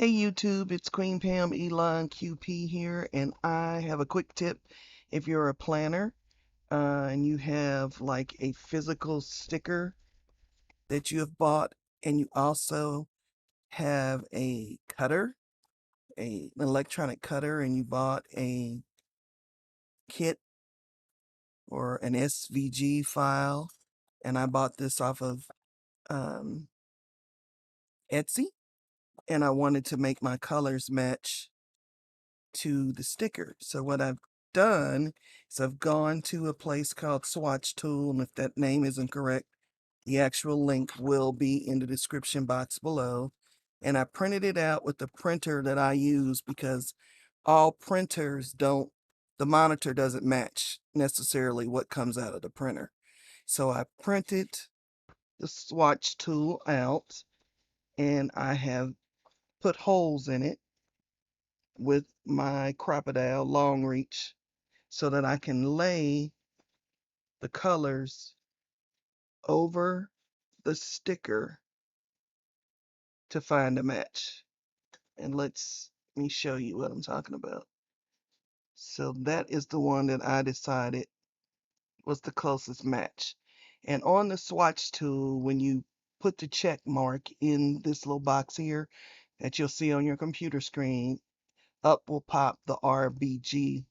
Hey YouTube, it's Queen Pam Elon QP here, and I have a quick tip. If you're a planner and you have like a physical sticker that you have bought, and you also have a cutter, an electronic cutter, and you bought a kit or an SVG file, and I bought this off of um, Etsy, and I wanted to make my colors match to the sticker. So what I've done is I've gone to a place called Swatch Tool, and if that name isn't correct, the actual link will be in the description box below. And I printed it out with the printer that I use because all printers don't, the monitor doesn't match necessarily what comes out of the printer. So I printed the Swatch Tool out, and I have put holes in it with my crocodile long reach so that I can lay the colors over the sticker to find a match. And let me show you what I'm talking about. So that is the one that I decided was the closest match. And on the swatch tool, when you put the check mark in this little box here that you'll see on your computer screen, up will pop the RGB.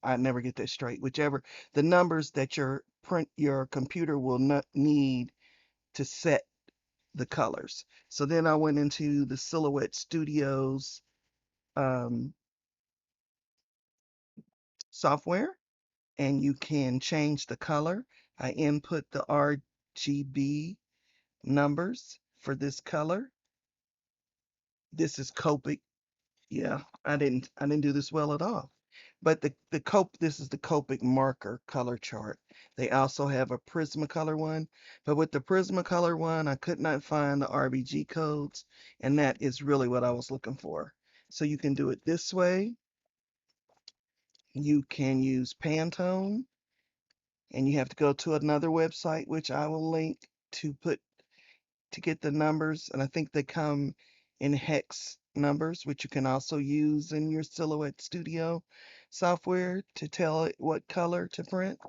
I never get that straight. Whichever the numbers that your computer will not need to set the colors. So then I went into the Silhouette Studios um, software, and you can change the color. I input the RGB numbers for this color. This is Copic. Yeah, I didn't do this well at all. But this is the Copic marker color chart. They also have a Prismacolor one, but with the Prismacolor one, I could not find the RBG codes, and that is really what I was looking for. So you can do it this way. You can use Pantone, and you have to go to another website, which I will link to get the numbers, and I think they come in hex numbers, which you can also use in your Silhouette Studio software to tell it what color to print.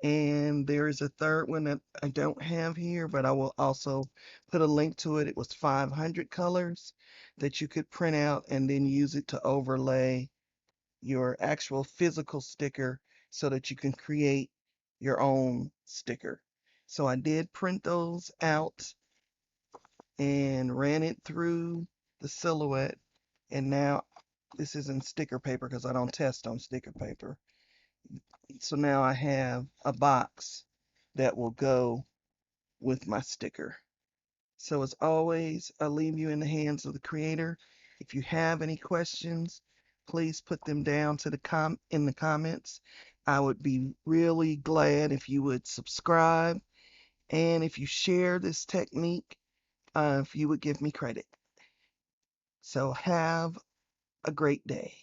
And there is a third one that I don't have here, but I will also put a link to it. It was 500 colors that you could print out and then use it to overlay your actual physical sticker so that you can create your own sticker. So I did print those out and ran it through the Silhouette, and now this is in sticker paper because I don't test on sticker paper. So now I have a box that will go with my sticker. So as always, I leave you in the hands of the creator. If you have any questions, please put them down to in the comments. I would be really glad if you would subscribe, and if you share this technique, if you would give me credit. So have a great day.